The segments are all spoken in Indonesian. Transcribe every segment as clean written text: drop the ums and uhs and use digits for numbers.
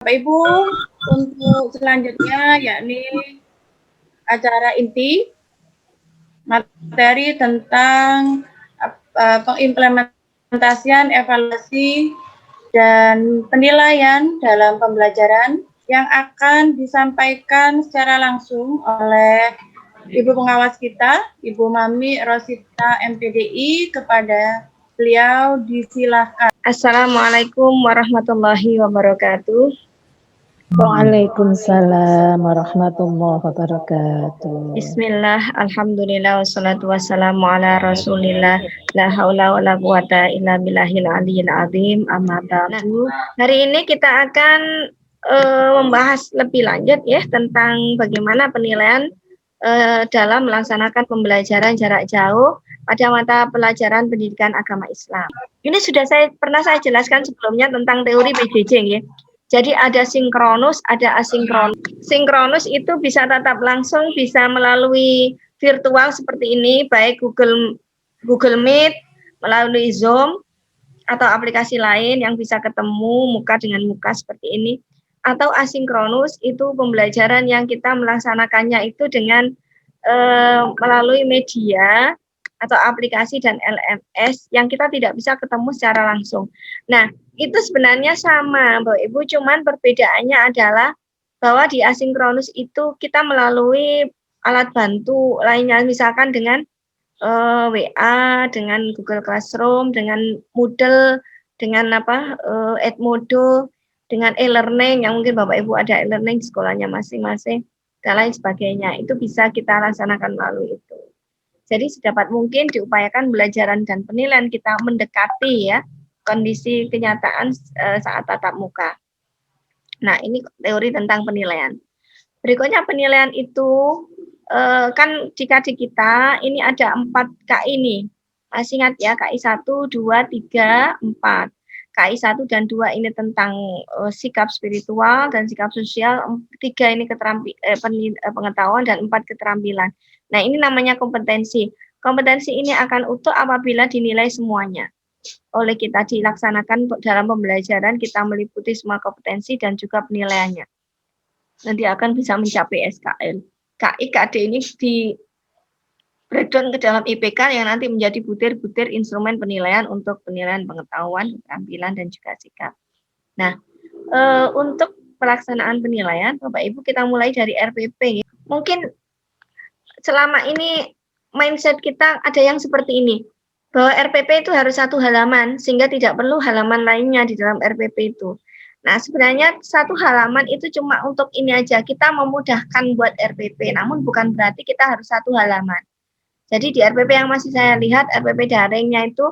Bapak Ibu, untuk selanjutnya yakni acara inti materi tentang pengimplementasian evaluasi dan penilaian dalam pembelajaran yang akan disampaikan secara langsung oleh Ibu pengawas kita, Ibu Mami Rosita MPDI. Kepada beliau disilahkan. Assalamualaikum warahmatullahi wabarakatuh. Waalaikumsalam warahmatullahi wabarakatuh. Bismillah, alhamdulillah, wassalatu wassalamu ala rasulillah, la haula wa la quwata illa billahil aliyil azim, amma ba'du. Hari ini kita akan membahas lebih lanjut ya tentang bagaimana penilaian dalam melaksanakan pembelajaran jarak jauh pada mata pelajaran pendidikan agama Islam. Ini sudah pernah saya jelaskan sebelumnya tentang teori PJJ ya. Jadi ada sinkronus, ada asinkronus. Sinkronus itu bisa tatap langsung, bisa melalui virtual seperti ini, baik Google Meet, melalui Zoom, atau aplikasi lain yang bisa ketemu muka dengan muka seperti ini. Atau asinkronus itu pembelajaran yang kita melaksanakannya itu dengan melalui media atau aplikasi dan LMS yang kita tidak bisa ketemu secara langsung. Nah, itu sebenarnya sama, Bapak Ibu, cuman perbedaannya adalah bahwa di asinkronus itu kita melalui alat bantu lainnya, misalkan dengan WA, dengan Google Classroom, dengan Moodle, dengan Edmodo, dengan e-learning yang mungkin Bapak Ibu ada e-learning di sekolahnya masing-masing dan lain sebagainya. Itu bisa kita laksanakan melalui itu. Jadi sedapat mungkin diupayakan pembelajaran dan penilaian kita mendekati ya kondisi kenyataan saat tatap muka. Nah, ini teori tentang penilaian. Berikutnya penilaian itu kan jika di kita ini ada 4 KI nih. Masih ingat ya, KI 1, 2, 3, 4. KI 1 dan 2 ini tentang sikap spiritual dan sikap sosial, 3 ini pengetahuan dan 4 keterampilan. Nah, ini namanya kompetensi. Kompetensi ini akan utuh apabila dinilai semuanya. Oleh kita dilaksanakan dalam pembelajaran, kita meliputi semua kompetensi dan juga penilaiannya. Nanti akan bisa mencapai SKL. KI, KD ini di breakdown ke dalam IPK yang nanti menjadi butir-butir instrumen penilaian untuk penilaian pengetahuan, keterampilan, dan juga sikap. Nah, untuk pelaksanaan penilaian, Bapak Ibu, kita mulai dari RPP. Mungkin selama ini mindset kita ada yang seperti ini, bahwa RPP itu harus 1 halaman, sehingga tidak perlu halaman lainnya di dalam RPP itu. Nah, sebenarnya 1 halaman itu cuma untuk ini aja, kita memudahkan buat RPP, namun bukan berarti kita harus 1 halaman. Jadi di RPP yang masih saya lihat, RPP daringnya itu,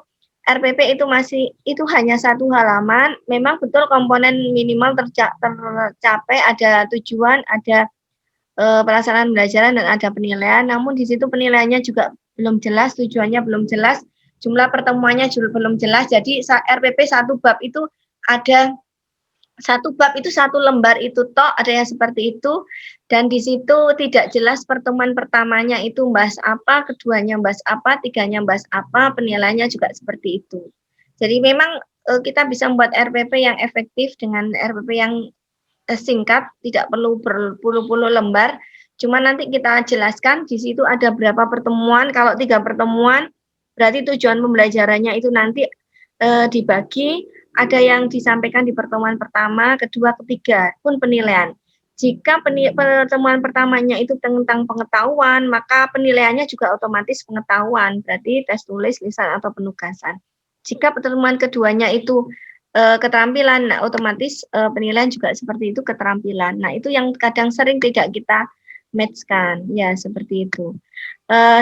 RPP itu hanya 1 halaman, memang betul komponen minimal tercapai, ada tujuan, ada pelaksanaan pembelajaran dan ada penilaian, namun di situ penilaiannya juga belum jelas, tujuannya belum jelas, jumlah pertemuannya juga belum jelas. Jadi RPP 1 bab itu ada 1 bab itu 1 lembar itu toh, ada yang seperti itu, dan di situ tidak jelas pertemuan pertamanya itu bahas apa, keduanya bahas apa, tiganya bahas apa, penilaiannya juga seperti itu. Jadi memang kita bisa membuat RPP yang efektif dengan RPP yang singkat, tidak perlu berpuluh-puluh lembar, cuma nanti kita jelaskan di situ ada berapa pertemuan. Kalau 3 pertemuan, berarti tujuan pembelajarannya itu nanti dibagi, ada yang disampaikan di pertemuan pertama, kedua, ketiga, pun penilaian. Jika pertemuan pertamanya itu tentang pengetahuan, maka penilaiannya juga otomatis pengetahuan, berarti tes tulis, lisan, atau penugasan. Jika pertemuan keduanya itu keterampilan, nah otomatis penilaian juga seperti itu, keterampilan. Nah, itu yang kadang sering tidak kita match-kan, ya seperti itu.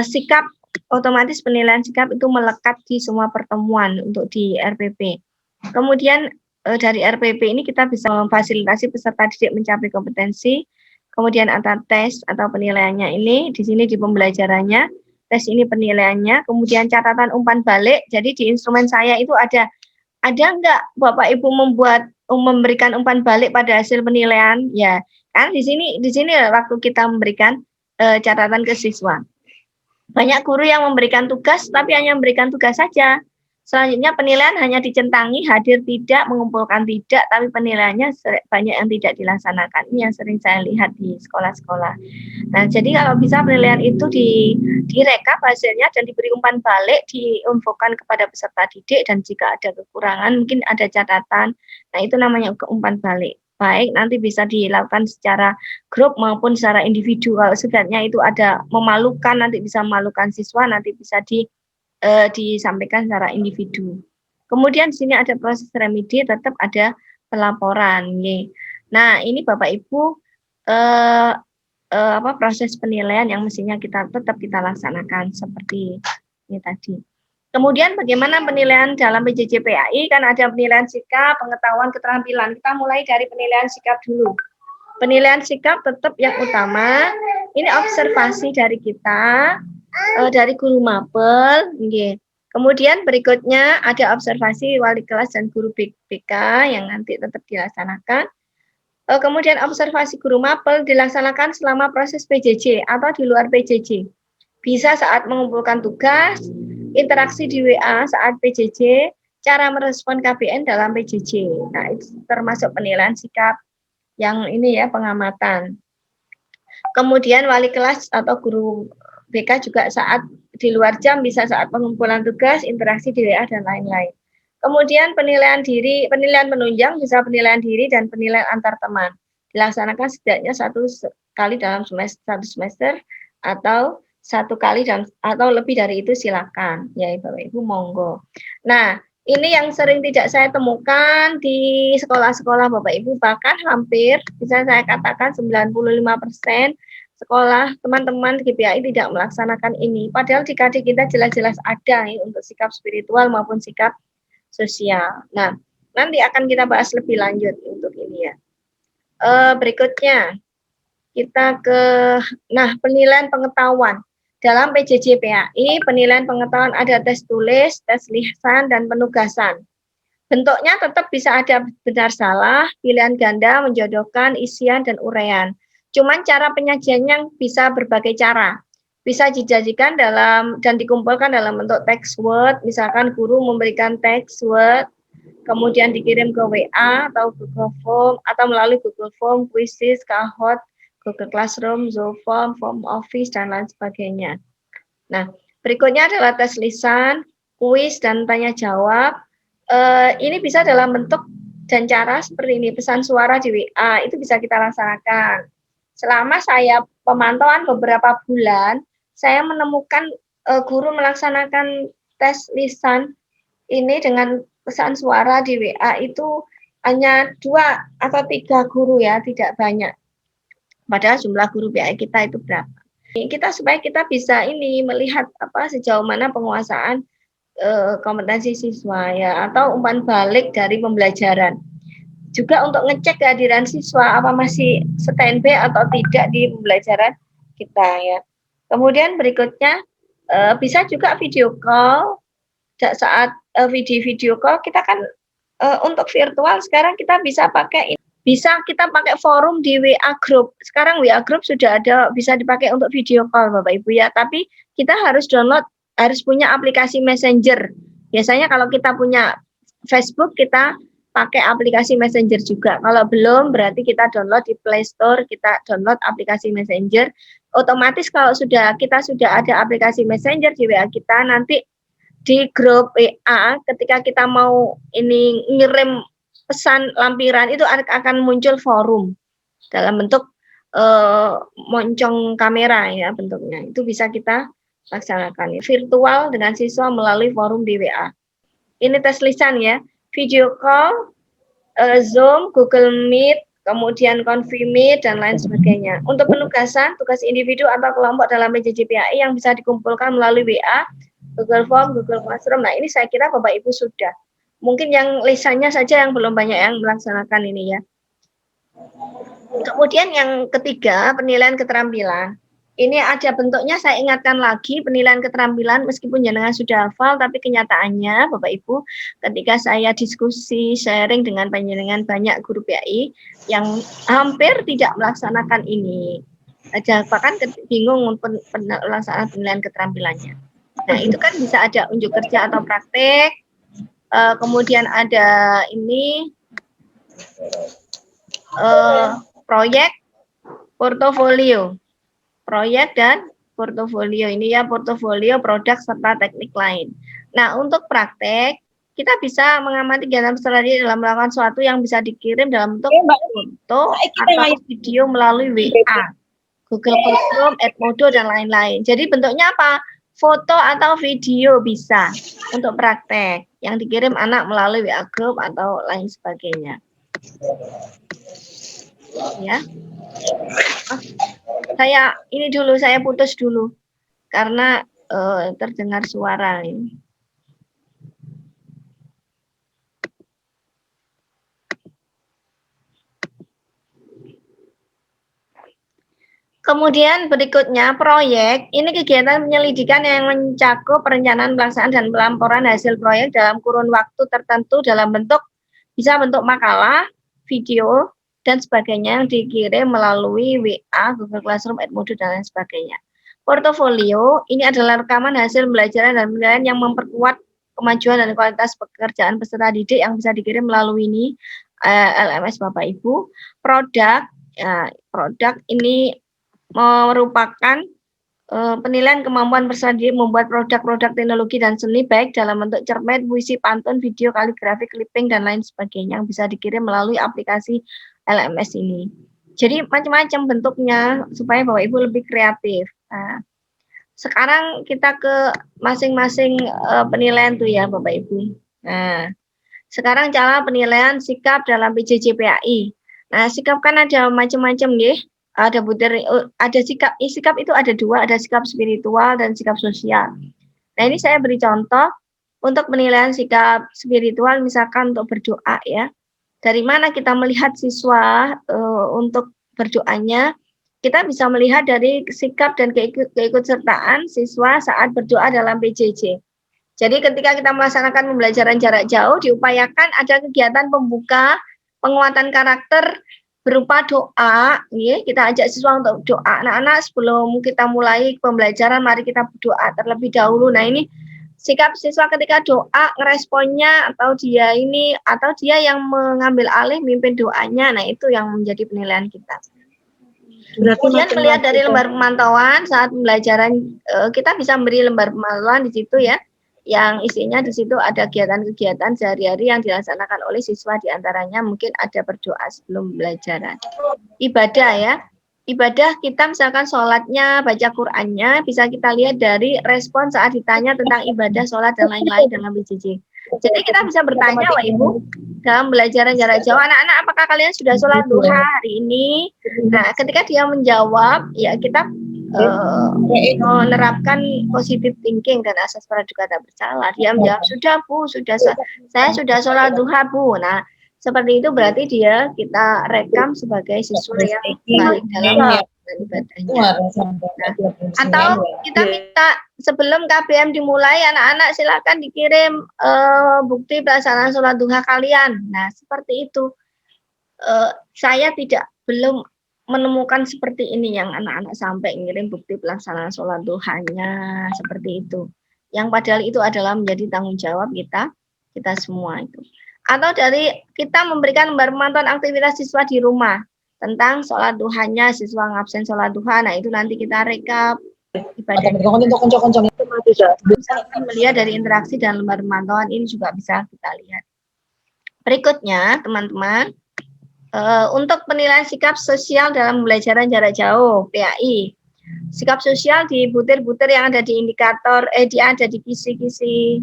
Sikap, otomatis penilaian sikap itu melekat di semua pertemuan untuk di RPP. Kemudian dari RPP ini kita bisa memfasilitasi peserta didik mencapai kompetensi. Kemudian ada tes atau penilaiannya ini, di sini di pembelajarannya, tes ini penilaiannya. Kemudian catatan umpan balik, jadi di instrumen saya itu ada enggak Bapak Ibu memberikan umpan balik pada hasil penilaian? Ya, kan di sini waktu kita memberikan catatan ke siswa. Banyak guru yang memberikan tugas tapi hanya memberikan tugas saja. Selanjutnya penilaian hanya dicentangi, hadir tidak, mengumpulkan tidak, tapi penilaiannya banyak yang tidak dilaksanakan. Ini yang sering saya lihat di sekolah-sekolah. Nah, jadi kalau bisa penilaian itu direkap hasilnya dan diberi umpan balik, diinfokan kepada peserta didik, dan jika ada kekurangan, mungkin ada catatan. Nah, itu namanya umpan balik. Baik, nanti bisa dilakukan secara grup maupun secara individu. Kalau sebenarnya itu ada memalukan, nanti bisa memalukan siswa, nanti bisa disampaikan secara individu. Kemudian di sini ada proses remedi, tetap ada pelaporan. Nah, ini Bapak Ibu proses penilaian yang mestinya tetap kita laksanakan seperti ini tadi. Kemudian bagaimana penilaian dalam PJJ PAI? Kan ada penilaian sikap, pengetahuan, keterampilan. Kita mulai dari penilaian sikap dulu. Penilaian sikap tetap yang utama. Ini observasi dari kita, dari guru mapel. Kemudian berikutnya ada observasi wali kelas dan guru BK yang nanti tetap dilaksanakan. Kemudian observasi guru mapel dilaksanakan selama proses PJJ atau di luar PJJ. Bisa saat mengumpulkan tugas, interaksi di WA saat PJJ, cara merespon KBN dalam PJJ. Nah, itu termasuk penilaian sikap yang ini ya, pengamatan. Kemudian wali kelas atau guru BK juga saat di luar jam, bisa saat pengumpulan tugas, interaksi di WA, dan lain-lain. Kemudian penilaian diri, penilaian penunjang, bisa penilaian diri dan penilaian antar teman. Dilaksanakan setidaknya 1 kali dalam satu semester atau 1 kali atau lebih dari itu silakan. Ya Bapak Ibu, monggo. Nah, ini yang sering tidak saya temukan di sekolah-sekolah Bapak Ibu, bahkan hampir bisa saya katakan 95% sekolah teman-teman GPAI tidak melaksanakan ini. Padahal di KD kita jelas-jelas ada ya, untuk sikap spiritual maupun sikap sosial. Nah, nanti akan kita bahas lebih lanjut untuk ini ya. Berikutnya kita ke penilaian pengetahuan. Dalam PJJ PAI, penilaian pengetahuan ada tes tulis, tes lisan, dan penugasan. Bentuknya tetap bisa ada benar salah, pilihan ganda, menjodohkan, isian, dan uraian. Cuman cara penyajiannya bisa berbagai cara. Bisa dijadikan dan dikumpulkan dalam bentuk text word, misalkan guru memberikan text word, kemudian dikirim ke WA atau Google Form, atau melalui Google Form, Quizzes, Kahoot, Google Classroom, Zoom, Form Office, dan lain sebagainya. Nah, berikutnya adalah tes lisan, kuis, dan tanya jawab. Ini bisa dalam bentuk dan cara seperti ini, pesan suara di WA, itu bisa kita laksanakan. Selama saya pemantauan beberapa bulan, saya menemukan guru melaksanakan tes lisan ini dengan pesan suara di WA itu hanya 2 atau 3 guru ya, tidak banyak. Padahal jumlah guru PAI kita itu berapa? Supaya kita bisa ini melihat sejauh mana penguasaan kompetensi siswa ya, atau umpan balik dari pembelajaran. Juga untuk ngecek kehadiran siswa apa masih standby atau tidak di pembelajaran kita ya. Kemudian berikutnya bisa juga video call. Saat video call kita kan untuk virtual sekarang kita bisa kita pakai forum di WA group. Sekarang WA group sudah ada, bisa dipakai untuk video call Bapak Ibu ya. Tapi kita harus punya aplikasi Messenger. Biasanya kalau kita punya Facebook, kita pakai aplikasi Messenger juga. Kalau belum, berarti kita download di Play Store, kita download aplikasi Messenger. Otomatis kalau kita sudah ada aplikasi Messenger di WA kita, nanti di grup WA ketika kita mau ini ngirim pesan lampiran itu akan muncul forum dalam bentuk moncong kamera ya bentuknya. Itu bisa kita laksanakan ya, virtual dengan siswa melalui forum di WA. Ini tes lisan ya. Video call, Zoom, Google Meet, kemudian Confi-Meet, dan lain sebagainya. Untuk penugasan, tugas individu atau kelompok dalam PJJ PAI yang bisa dikumpulkan melalui WA, Google Form, Google Classroom. Nah, ini saya kira Bapak Ibu sudah. Mungkin yang lisannya saja yang belum banyak yang melaksanakan ini ya. Kemudian yang ketiga, penilaian keterampilan. Ini ada bentuknya, saya ingatkan lagi, penilaian keterampilan meskipun jenengan sudah hafal, tapi kenyataannya Bapak Ibu, ketika saya diskusi, sharing dengan panjenengan banyak guru PAI yang hampir tidak melaksanakan ini. Bahkan bingung pelaksanaan penilaian keterampilannya. Nah, itu kan bisa ada unjuk kerja atau praktek, kemudian ada ini proyek, portofolio. Proyek dan portofolio. Ini ya portofolio, produk, serta teknik lain. Nah, untuk praktek, kita bisa mengamati kegiatan peserta didik dalam melakukan sesuatu yang bisa dikirim dalam bentuk foto atau video melalui WA, Google Classroom, Edmodo, dan lain-lain. Jadi bentuknya apa? Foto atau video bisa untuk praktek yang dikirim anak melalui WA Group atau lain sebagainya. Ya. Saya putus dulu karena terdengar suara ini. Kemudian berikutnya proyek, ini kegiatan penyelidikan yang mencakup perencanaan, pelaksanaan, dan pelaporan hasil proyek dalam kurun waktu tertentu dalam bentuk, bisa bentuk makalah, video, dan sebagainya yang dikirim melalui WA, Google Classroom, Edmodo, dan lain sebagainya. Portofolio, ini adalah rekaman hasil pembelajaran dan penilaian yang memperkuat kemajuan dan kualitas pekerjaan peserta didik yang bisa dikirim melalui ini, LMS Bapak Ibu. Produk, produk ini merupakan penilaian kemampuan peserta didik membuat produk-produk teknologi dan seni baik dalam bentuk cerpen, puisi, pantun, video, kaligrafi, clipping, dan lain sebagainya yang bisa dikirim melalui aplikasi LMS ini. Jadi macam-macam bentuknya supaya Bapak Ibu lebih kreatif. Nah, sekarang kita ke masing-masing penilaian tuh ya Bapak Ibu. Nah, sekarang cara penilaian sikap dalam PJJ PAI. Nah, sikap kan ada macam-macam ya. Ada sikap itu ada dua, ada sikap spiritual dan sikap sosial. Nah, ini saya beri contoh untuk penilaian sikap spiritual, misalkan untuk berdoa ya. Dari mana kita melihat siswa untuk berdoanya? Kita bisa melihat dari sikap dan keikutsertaan siswa saat berdoa dalam PJJ. Jadi ketika kita melaksanakan pembelajaran jarak jauh, diupayakan ada kegiatan pembuka, penguatan karakter, berupa doa, ya, kita ajak siswa untuk doa. Anak-anak sebelum kita mulai pembelajaran, mari kita berdoa terlebih dahulu. Nah, ini sikap siswa ketika doa, ngeresponnya, atau dia yang mengambil alih mimpin doanya. Nah, itu yang menjadi penilaian kita. Kemudian melihat dari lembar pemantauan saat pembelajaran, kita bisa memberi lembar pemantauan di situ ya, yang isinya di situ ada kegiatan-kegiatan sehari-hari yang dilaksanakan oleh siswa, diantaranya mungkin ada berdoa sebelum pembelajaran. Ibadah ya, ibadah kita misalkan sholatnya, baca Qur'annya, bisa kita lihat dari respon saat ditanya tentang ibadah, sholat, dan lain-lain dalam PJJ. Jadi kita bisa bertanya, Pak Ibu, dalam pembelajaran jarak jauh, anak-anak apakah kalian sudah sholat duha hari ini? Nah, ketika dia menjawab, ya kita menerapkan positive thinking dan asas praduga tak bersalah. Dia menjawab, sudah Bu, saya sudah sholat duha Bu. Nah, seperti itu berarti kita rekam sebagai siswa yang baik dalam ibadahnya. Nah, atau kita minta sebelum KBM dimulai, anak-anak silakan dikirim bukti pelaksanaan sholat duha kalian. Nah, seperti itu. Saya belum menemukan seperti ini yang anak-anak sampai ngirim bukti pelaksanaan sholat duhanya seperti itu. Yang padahal itu adalah menjadi tanggung jawab kita semua itu. Atau dari kita memberikan lembar pemantauan aktivitas siswa di rumah tentang sholat duhanya, siswa ngabsen sholat duha. Nah, itu nanti kita rekap ibadah. Bisa melihat dari interaksi dan lembar pemantauan ini juga bisa kita lihat. Berikutnya, teman-teman, untuk penilaian sikap sosial dalam pembelajaran jarak jauh PAI. Sikap sosial di butir-butir yang ada di indikator, ada di kisi-kisi,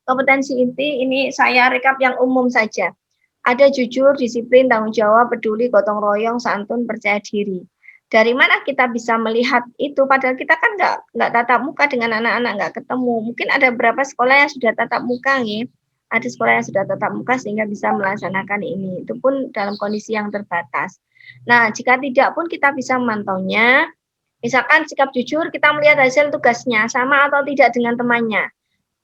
kompetensi inti, ini saya rekap yang umum saja. Ada jujur, disiplin, tanggung jawab, peduli, gotong royong, santun, percaya diri. Dari mana kita bisa melihat itu? Padahal kita kan nggak tatap muka dengan anak-anak, nggak ketemu. Mungkin ada beberapa sekolah yang sudah tatap muka, ya. Ada sekolah yang sudah tatap muka sehingga bisa melaksanakan ini. Itu pun dalam kondisi yang terbatas. Nah, jika tidak pun kita bisa memantaunya. Misalkan sikap jujur, kita melihat hasil tugasnya sama atau tidak dengan temannya.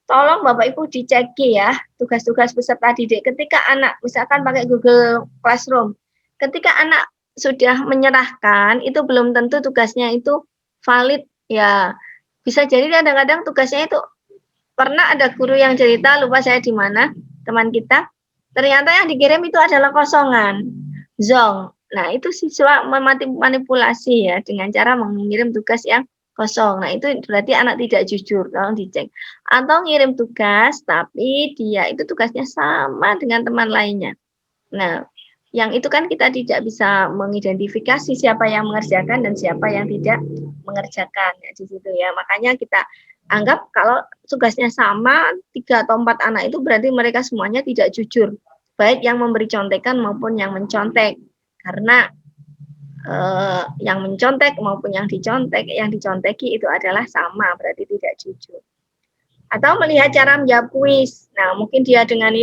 Tolong Bapak Ibu dicek ya, tugas-tugas peserta didik. Ketika anak, misalkan pakai Google Classroom, ketika anak sudah menyerahkan, itu belum tentu tugasnya itu valid ya. Bisa jadi kadang-kadang tugasnya itu pernah ada guru yang cerita, lupa saya di mana, teman kita, ternyata yang dikirim itu adalah kosongan, zong. Nah, itu siswa memanipulasi ya dengan cara mengirim tugas yang kosong. Nah, itu berarti anak tidak jujur, tolong dicek. Atau ngirim tugas, tapi dia itu tugasnya sama dengan teman lainnya. Nah, yang itu kan kita tidak bisa mengidentifikasi siapa yang mengerjakan dan siapa yang tidak mengerjakan ya, di situ ya. Makanya kita anggap kalau tugasnya sama 3 atau 4 anak itu berarti mereka semuanya tidak jujur, baik yang memberi contekan maupun yang mencontek. Karena yang mencontek maupun yang diconteki itu adalah sama, berarti tidak jujur. Atau melihat cara menjawab kuis. Nah, mungkin dia dengan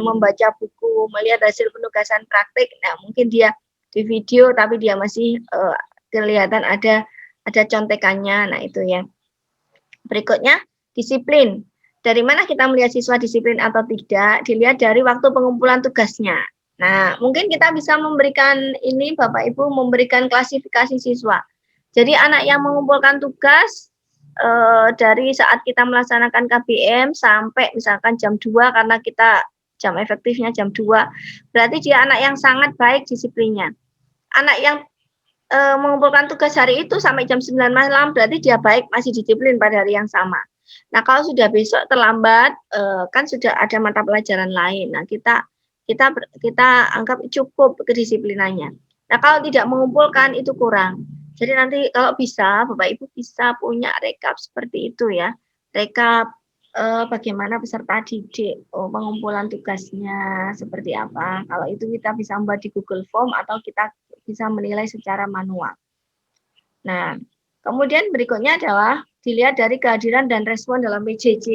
membaca buku, melihat hasil penugasan praktik. Nah, mungkin dia di video tapi dia masih kelihatan ada contekannya. Nah, itu ya. Berikutnya, disiplin. Dari mana kita melihat siswa disiplin atau tidak? Dilihat dari waktu pengumpulan tugasnya. Nah, mungkin kita bisa memberikan ini, Bapak Ibu, memberikan klasifikasi siswa. Jadi anak yang mengumpulkan tugas dari saat kita melaksanakan KBM sampai misalkan jam 2 karena kita jam efektifnya jam 2, berarti dia anak yang sangat baik disiplinnya. Anak yang mengumpulkan tugas hari itu sampai jam 9 malam, berarti dia baik, masih disiplin pada hari yang sama. Nah, kalau sudah besok terlambat, kan sudah ada mata pelajaran lain. Nah, kita anggap cukup kedisiplinannya. Nah, kalau tidak mengumpulkan itu kurang. Jadi nanti kalau bisa, Bapak Ibu bisa punya rekap seperti itu ya. Rekap bagaimana peserta didik, pengumpulan tugasnya seperti apa. Kalau itu kita bisa membuat di Google Form atau kita bisa menilai secara manual. Nah, kemudian berikutnya adalah dilihat dari kehadiran dan respon dalam PJJ.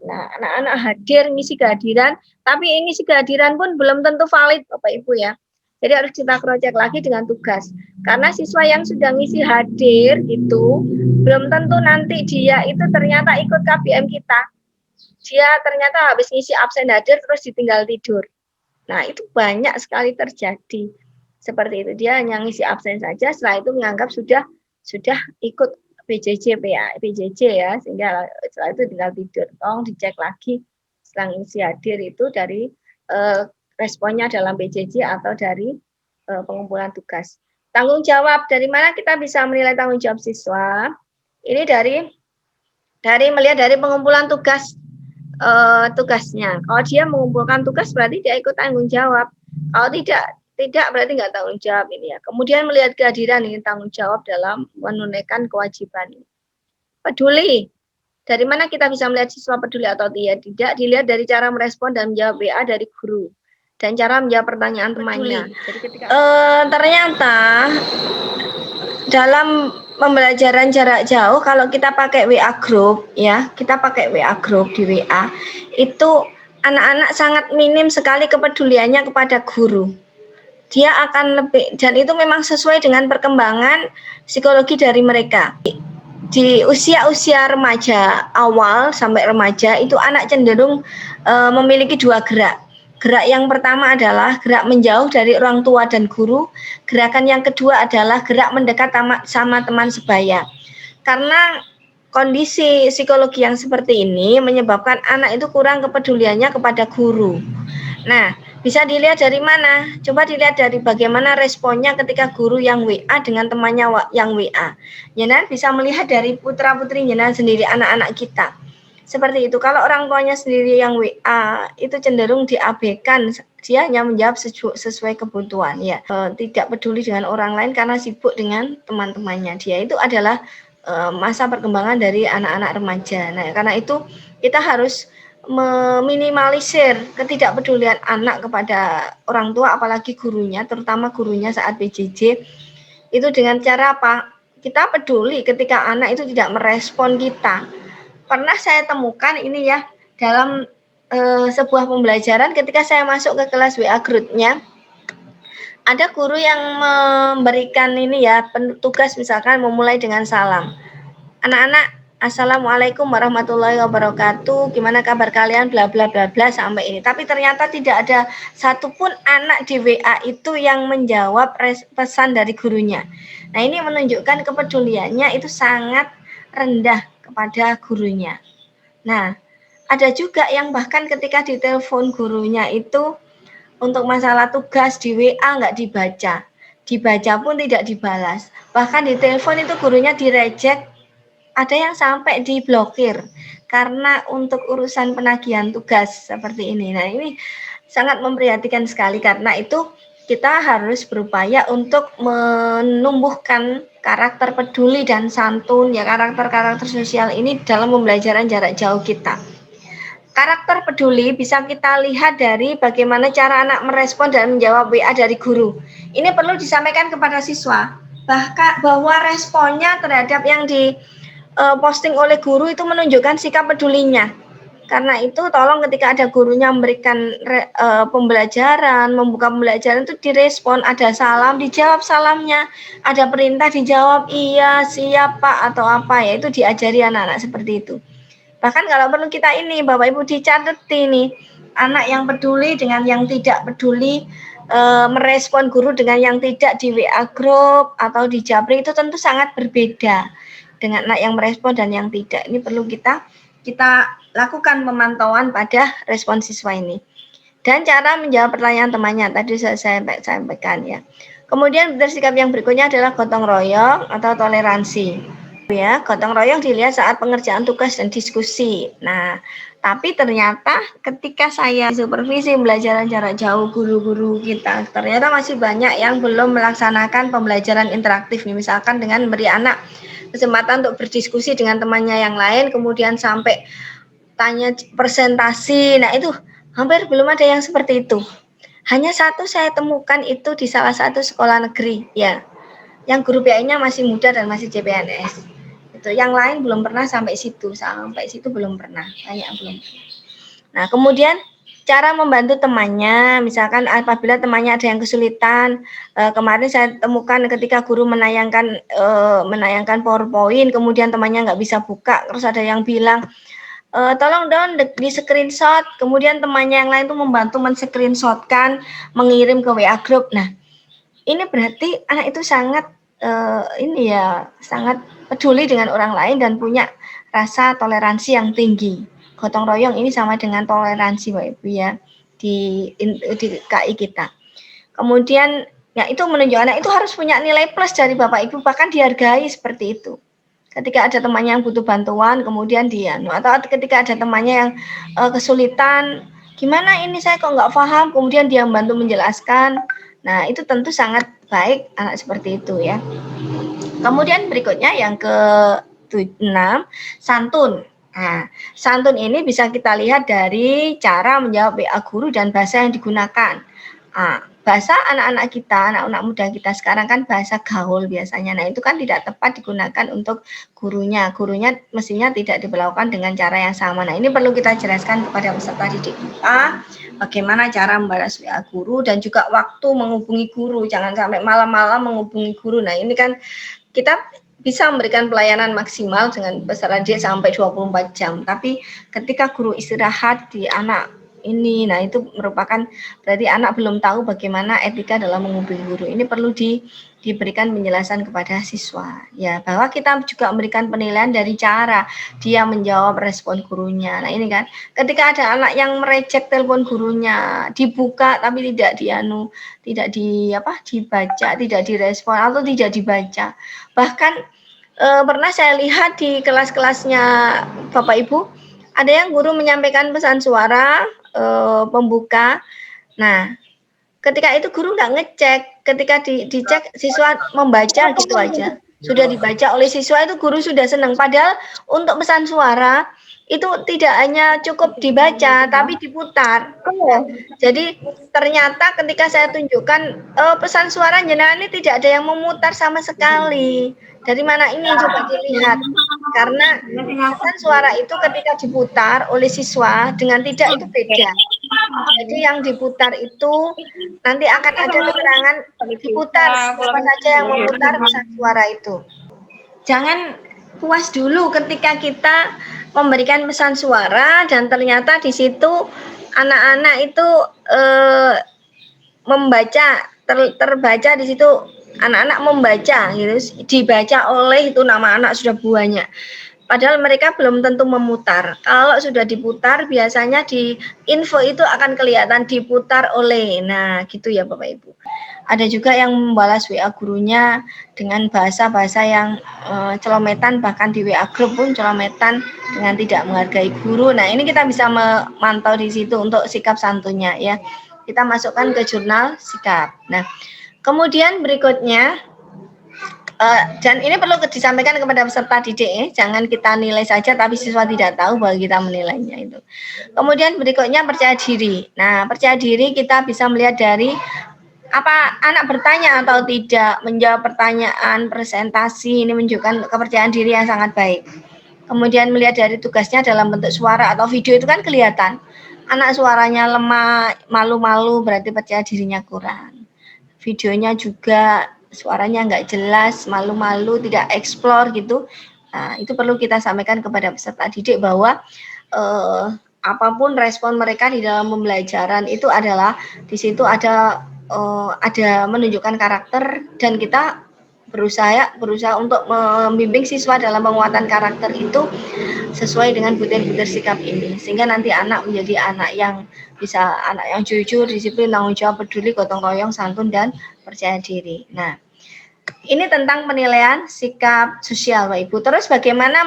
Nah, anak-anak hadir ngisi kehadiran, tapi ngisi kehadiran pun belum tentu valid, Bapak Ibu ya. Jadi harus kita cross-check lagi dengan tugas. Karena siswa yang sudah ngisi hadir itu belum tentu nanti dia itu ternyata ikut KBM kita. Dia ternyata habis ngisi absen hadir terus ditinggal tidur. Nah, itu banyak sekali terjadi. Seperti itu, dia hanya ngisi absen saja, setelah itu menganggap sudah ikut PJJ ya, sehingga setelah itu tinggal tidur. Tolong dicek lagi setelah ngisi hadir itu dari responnya dalam PJJ atau dari pengumpulan tugas. Tanggung jawab, dari mana kita bisa menilai tanggung jawab siswa? Ini dari melihat dari pengumpulan tugasnya. Kalau dia mengumpulkan tugas berarti dia ikut tanggung jawab. Kalau tidak berarti nggak tanggung jawab ini ya. Kemudian melihat kehadiran ini tanggung jawab dalam menunaikan kewajiban ini. Peduli. Dari mana kita bisa melihat siswa peduli atau tidak? Dilihat dari cara merespon dan menjawab WA dari guru dan cara menjawab pertanyaan temannya. Jadi ketika ternyata dalam pembelajaran jarak jauh kalau kita pakai WA group ya, kita pakai WA group di WA itu anak-anak sangat minim sekali kepeduliannya kepada guru. Dia akan lebih, dan itu memang sesuai dengan perkembangan psikologi dari mereka. Di usia remaja awal sampai remaja itu anak cenderung memiliki 2 gerak. Gerak yang pertama adalah gerak menjauh dari orang tua dan guru. Gerakan yang kedua adalah gerak mendekat sama teman sebaya. Karena kondisi psikologi yang seperti ini menyebabkan anak itu kurang kepeduliannya kepada guru. Nah, bisa dilihat dari mana? Coba dilihat dari bagaimana responnya ketika guru yang WA dengan temannya yang WA. Jenengan bisa melihat dari putra-putri jenengan sendiri, anak-anak kita. Seperti itu. Kalau orang tuanya sendiri yang WA, itu cenderung diabaikan. Dia hanya menjawab sesuai kebutuhan. Ya, tidak peduli dengan orang lain karena sibuk dengan teman-temannya. Dia itu adalah masa perkembangan dari anak-anak remaja. Nah, karena itu kita harus meminimalisir ketidakpedulian anak kepada orang tua, apalagi gurunya, terutama gurunya saat PJJ, itu dengan cara apa? Kita peduli ketika anak itu tidak merespon kita. Pernah saya temukan ini ya, dalam sebuah pembelajaran ketika saya masuk ke kelas WA group-nya, ada guru yang memberikan ini ya, tugas misalkan memulai dengan salam. Anak-anak, Assalamualaikum warahmatullahi wabarakatuh. Gimana kabar kalian? Bla bla bla bla sampai ini. Tapi ternyata tidak ada satupun anak di WA itu yang menjawab pesan dari gurunya. Nah, ini menunjukkan kepeduliannya itu sangat rendah kepada gurunya. Nah, Ada juga yang bahkan ketika ditelepon gurunya itu untuk masalah tugas di WA nggak dibaca. Dibaca pun tidak dibalas. Bahkan di telepon itu gurunya direject, ada yang sampai diblokir karena untuk urusan penagihan tugas seperti ini. Nah, ini sangat memprihatinkan sekali karena itu kita harus berupaya untuk menumbuhkan karakter peduli dan santun ya, karakter-karakter sosial ini dalam pembelajaran jarak jauh kita. Karakter peduli bisa kita lihat dari bagaimana cara anak merespon dan menjawab WA dari guru. Ini perlu disampaikan kepada siswa, bahkan bahwa responnya terhadap yang di posting oleh guru itu menunjukkan sikap pedulinya. Karena itu tolong ketika ada gurunya memberikan pembelajaran, membuka pembelajaran itu direspon, ada salam, dijawab salamnya, ada perintah dijawab iya, siap Pak atau apa ya, itu diajari anak-anak seperti itu. Bahkan kalau perlu kita ini Bapak Ibu dicatati nih, anak yang peduli dengan yang tidak peduli, merespon guru dengan yang tidak di WA group atau di Japri itu tentu sangat berbeda dengan anak yang merespon dan yang tidak. Ini perlu kita lakukan pemantauan pada respon siswa ini. Dan cara menjawab pertanyaan temannya tadi saya sampaikan ya. Kemudian bersikap yang berikutnya adalah gotong royong atau toleransi. Ya, gotong royong dilihat saat pengerjaan tugas dan diskusi. Nah, tapi ternyata ketika saya supervisi pembelajaran jarak jauh guru-guru kita, ternyata masih banyak yang belum melaksanakan pembelajaran interaktif nih, misalkan dengan memberi anak kesempatan untuk berdiskusi dengan temannya yang lain, kemudian sampai tanya presentasi. Nah, itu hampir belum ada yang seperti itu. Hanya satu saya temukan itu di salah satu sekolah negeri, ya, yang guru PAI-nya masih muda dan masih CPNS. Itu yang lain belum pernah sampai situ belum pernah, banyak belum. Nah, kemudian cara membantu temannya, misalkan apabila temannya ada yang kesulitan, kemarin saya temukan ketika guru menayangkan PowerPoint, kemudian temannya nggak bisa buka, terus ada yang bilang, tolong dong di screenshot, kemudian temannya yang lain tuh membantu men-screenshotkan, mengirim ke WA group. Nah, ini berarti anak itu sangat sangat peduli dengan orang lain dan punya rasa toleransi yang tinggi. Gotong royong ini sama dengan toleransi Bapak Ibu ya di KI kita. Kemudian ya itu menunjukkan anak itu harus punya nilai plus dari Bapak Ibu, bahkan dihargai seperti itu. Ketika ada temannya yang butuh bantuan, kemudian dia, atau ketika ada temannya yang kesulitan, gimana ini saya kok nggak paham, kemudian dia membantu menjelaskan. Nah, itu tentu sangat baik anak seperti itu ya. Kemudian berikutnya yang ke-6, santun. Nah, santun ini bisa kita lihat dari cara menjawab WA guru dan bahasa yang digunakan. Bahasa anak-anak kita, anak-anak muda kita sekarang kan bahasa gaul biasanya. Nah, itu kan tidak tepat digunakan untuk gurunya. Gurunya mestinya tidak diperlakukan dengan cara yang sama. Nah, ini perlu kita jelaskan kepada peserta didik kita bagaimana cara membalas WA guru dan juga waktu menghubungi guru. Jangan sampai malam-malam menghubungi guru. Nah, ini kan kita bisa memberikan pelayanan maksimal dengan peserta didik sampai 24 jam. Tapi ketika guru istirahat di anak ini, nah itu merupakan berarti anak belum tahu bagaimana etika dalam menghubungi guru. Ini perlu diberikan penjelasan kepada siswa ya, bahwa kita juga memberikan penilaian dari cara dia menjawab respon gurunya. Nah, ini kan ketika ada anak yang mereject telepon gurunya, dibuka tapi tidak dibaca, tidak direspon atau tidak dibaca. Bahkan pernah saya lihat di kelas-kelasnya Bapak Ibu, ada yang guru menyampaikan pesan suara pembuka. Nah, ketika itu guru nggak ngecek, ketika dicek siswa membaca gitu aja. Sudah dibaca oleh siswa itu guru sudah senang. Padahal untuk pesan suara itu tidak hanya cukup dibaca, tapi diputar. Jadi ternyata ketika saya tunjukkan pesan suara jenengan ini tidak ada yang memutar sama sekali. Dari mana ini coba dilihat? Karena pesan suara itu ketika diputar oleh siswa dengan tidak itu beda. Jadi yang diputar itu nanti akan ada keterangan diputar siapa saja yang memutar pesan suara itu. Jangan puas dulu ketika kita memberikan pesan suara dan ternyata di situ anak-anak itu membaca, terbaca di situ anak-anak membaca gitu, dibaca oleh itu nama anak sudah banyak. Padahal mereka belum tentu memutar. Kalau sudah diputar, biasanya di info itu akan kelihatan diputar oleh. Nah, gitu ya Bapak Ibu. Ada juga yang membalas WA gurunya dengan bahasa-bahasa yang celometan, bahkan di WA grup pun celometan dengan tidak menghargai guru. Nah, ini kita bisa memantau di situ untuk sikap santunnya ya. Kita masukkan ke jurnal sikap. Nah, kemudian berikutnya, dan ini perlu disampaikan kepada peserta didik, jangan kita nilai saja tapi siswa tidak tahu bahwa kita menilainya itu. Kemudian berikutnya percaya diri. Nah, percaya diri kita bisa melihat dari apa anak bertanya atau tidak, menjawab pertanyaan, presentasi, ini menunjukkan kepercayaan diri yang sangat baik. Kemudian melihat dari tugasnya dalam bentuk suara atau video itu kan kelihatan. Anak suaranya lemah, malu-malu berarti percaya dirinya kurang. Videonya juga suaranya nggak jelas, malu-malu, tidak eksplor gitu. Nah, itu perlu kita sampaikan kepada peserta didik bahwa apapun respon mereka di dalam pembelajaran itu adalah di situ ada menunjukkan karakter, dan kita berusaha untuk membimbing siswa dalam penguatan karakter itu sesuai dengan butir-butir sikap ini, sehingga nanti anak menjadi anak yang bisa, anak yang jujur, disiplin, tanggung jawab, peduli, gotong royong, santun, dan percaya diri. Nah, ini tentang penilaian sikap sosial Bapak Ibu. Terus bagaimana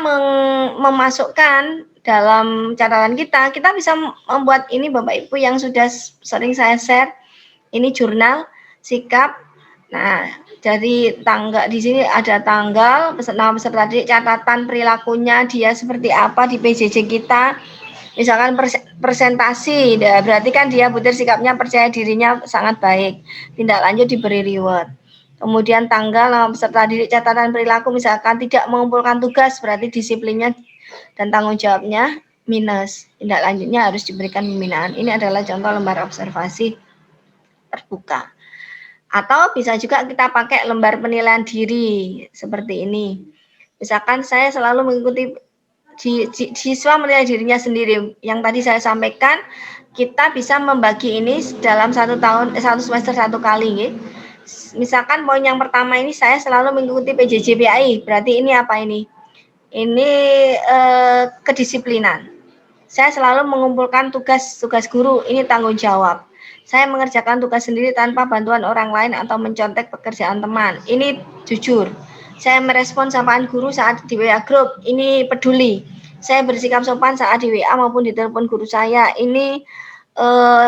memasukkan dalam catatan kita bisa membuat ini Bapak Ibu yang sudah sering saya share. Ini jurnal sikap. Nah, dari tanggal di sini ada tanggal, nama peserta didik, catatan perilakunya dia seperti apa di PJJ kita. Misalkan presentasi, berarti kan dia butir sikapnya, percaya dirinya sangat baik. Tindak lanjut diberi reward. Kemudian tanggal, nama peserta didik, catatan perilaku, misalkan tidak mengumpulkan tugas, berarti disiplinnya dan tanggung jawabnya minus. Tindak lanjutnya harus diberikan pembinaan. Ini adalah contoh lembar observasi terbuka. Atau bisa juga kita pakai lembar penilaian diri seperti ini. Misalkan saya selalu mengikuti siswa menilai dirinya sendiri. Yang tadi saya sampaikan, kita bisa membagi ini dalam satu semester satu kali. Gitu. Misalkan poin yang pertama ini saya selalu mengikuti PJJ PAI. Berarti ini apa ini? Ini kedisiplinan. Saya selalu mengumpulkan tugas guru. Ini tanggung jawab. Saya mengerjakan tugas sendiri tanpa bantuan orang lain atau mencontek pekerjaan teman. Ini jujur. Saya merespon sapaan guru saat di WA grup. Ini peduli. Saya bersikap sopan saat di WA maupun di telepon guru saya. Ini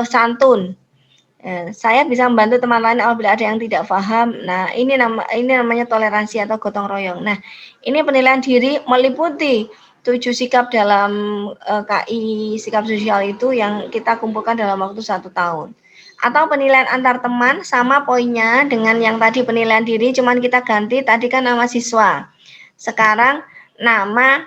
santun. Saya bisa membantu teman lain apabila ada yang tidak paham. Nah, ini namanya toleransi atau gotong royong. Nah, ini penilaian diri meliputi 7 sikap dalam KI sikap sosial itu yang kita kumpulkan dalam waktu 1 tahun. Atau penilaian antar teman sama poinnya dengan yang tadi penilaian diri, cuman kita ganti, tadi kan nama siswa, sekarang nama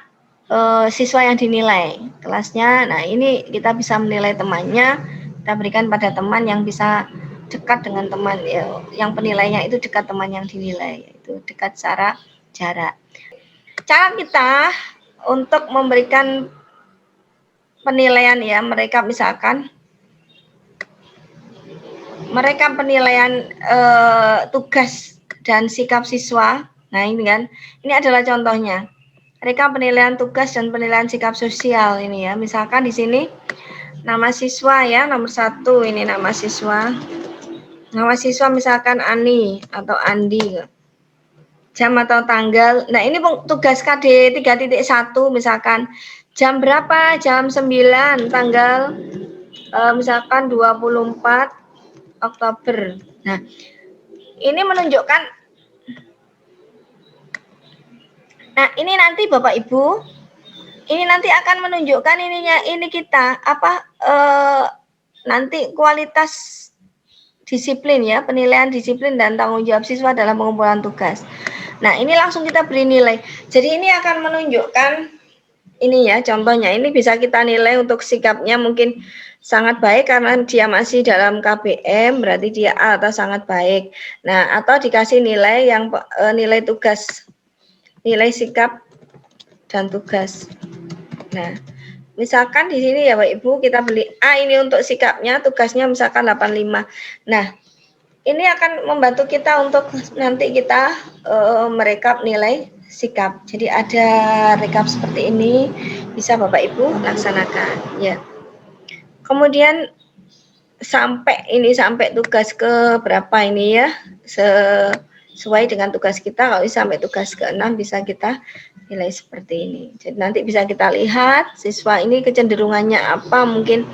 siswa yang dinilai kelasnya. Nah, ini kita bisa menilai temannya, kita berikan pada teman yang bisa dekat dengan teman yang penilainya itu dekat teman yang dinilai, itu dekat secara jarak. Cara kita untuk memberikan penilaian ya, mereka misalkan mereka penilaian tugas dan sikap siswa. Nah, ini kan, ini adalah contohnya. Mereka penilaian tugas dan penilaian sikap sosial ini ya. Misalkan di sini nama siswa ya, nomor 1 ini nama siswa. Nama siswa misalkan Ani atau Andi. Jam atau tanggal. Nah, ini tugas KD 3.1 misalkan jam berapa? Jam 9 tanggal misalkan 24 Oktober. Nah, ini menunjukkan. Nah, ini nanti Bapak Ibu, ini nanti akan menunjukkan ini kita nanti kualitas disiplin ya, penilaian disiplin dan tanggung jawab siswa dalam pengumpulan tugas. Nah, ini langsung kita beri nilai. Jadi ini akan menunjukkan ini ya, contohnya ini bisa kita nilai untuk sikapnya mungkin sangat baik karena dia masih dalam KBM, berarti dia A atau sangat baik. Nah, atau dikasih nilai yang nilai tugas, nilai sikap dan tugas. Nah, misalkan di sini ya Bapak Ibu kita beli A ini untuk sikapnya, tugasnya misalkan 85. Nah, ini akan membantu kita untuk nanti kita merekap nilai sikap. Jadi ada rekap seperti ini, bisa Bapak Ibu laksanakan ya. Kemudian sampai tugas ke berapa ini ya, sesuai dengan tugas kita. Kalau sampai tugas ke-6 bisa kita nilai seperti ini. Jadi nanti bisa kita lihat siswa ini kecenderungannya apa, mungkin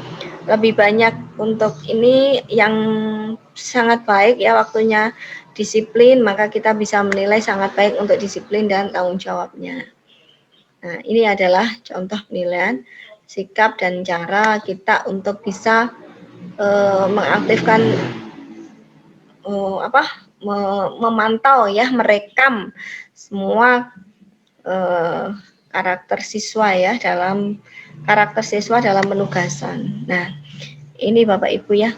lebih banyak untuk ini yang sangat baik ya, waktunya disiplin, maka kita bisa menilai sangat baik untuk disiplin dan tanggung jawabnya. Nah, ini adalah contoh penilaian sikap dan cara kita untuk bisa mengaktifkan memantau ya, merekam semua karakter siswa ya, karakter siswa dalam penugasan. Nah, ini Bapak Ibu ya.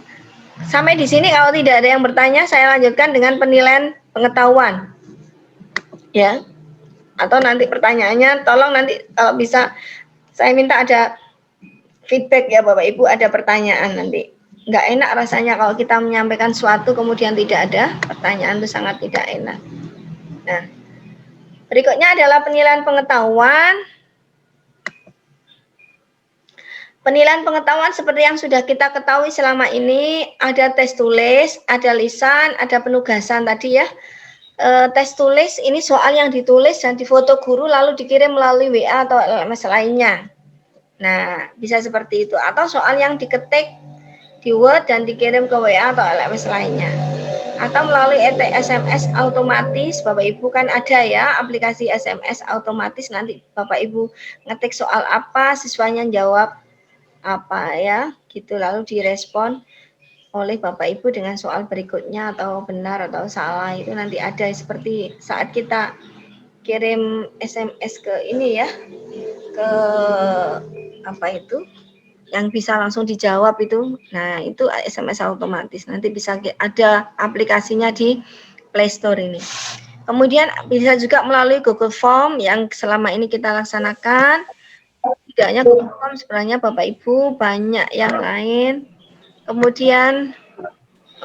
Sampai di sini kalau tidak ada yang bertanya, saya lanjutkan dengan penilaian pengetahuan. Ya. Atau nanti pertanyaannya tolong nanti kalau bisa saya minta ada feedback ya Bapak Ibu, ada pertanyaan nanti. Nggak enak rasanya kalau kita menyampaikan sesuatu kemudian tidak ada pertanyaan, itu sangat tidak enak. Nah, berikutnya adalah penilaian pengetahuan. Penilaian pengetahuan seperti yang sudah kita ketahui selama ini, ada tes tulis, ada lisan, ada penugasan tadi ya. Tes tulis ini soal yang ditulis dan difoto guru lalu dikirim melalui WA atau LMS lainnya. Nah, bisa seperti itu. Atau soal yang diketik di Word dan dikirim ke WA atau LMS lainnya. Atau melalui SMS otomatis, Bapak Ibu kan ada ya aplikasi SMS otomatis, nanti Bapak Ibu ngetik soal apa, siswanya jawab apa ya, gitu, lalu direspon oleh Bapak Ibu dengan soal berikutnya atau benar atau salah, itu nanti ada seperti saat kita kirim SMS ke ini ya, ke apa itu yang bisa langsung dijawab itu. Nah, itu SMS otomatis. Nanti bisa ada aplikasinya di Play Store ini. Kemudian bisa juga melalui Google Form yang selama ini kita laksanakan. Tidak hanya Google Form, sebenarnya Bapak Ibu banyak yang lain. Kemudian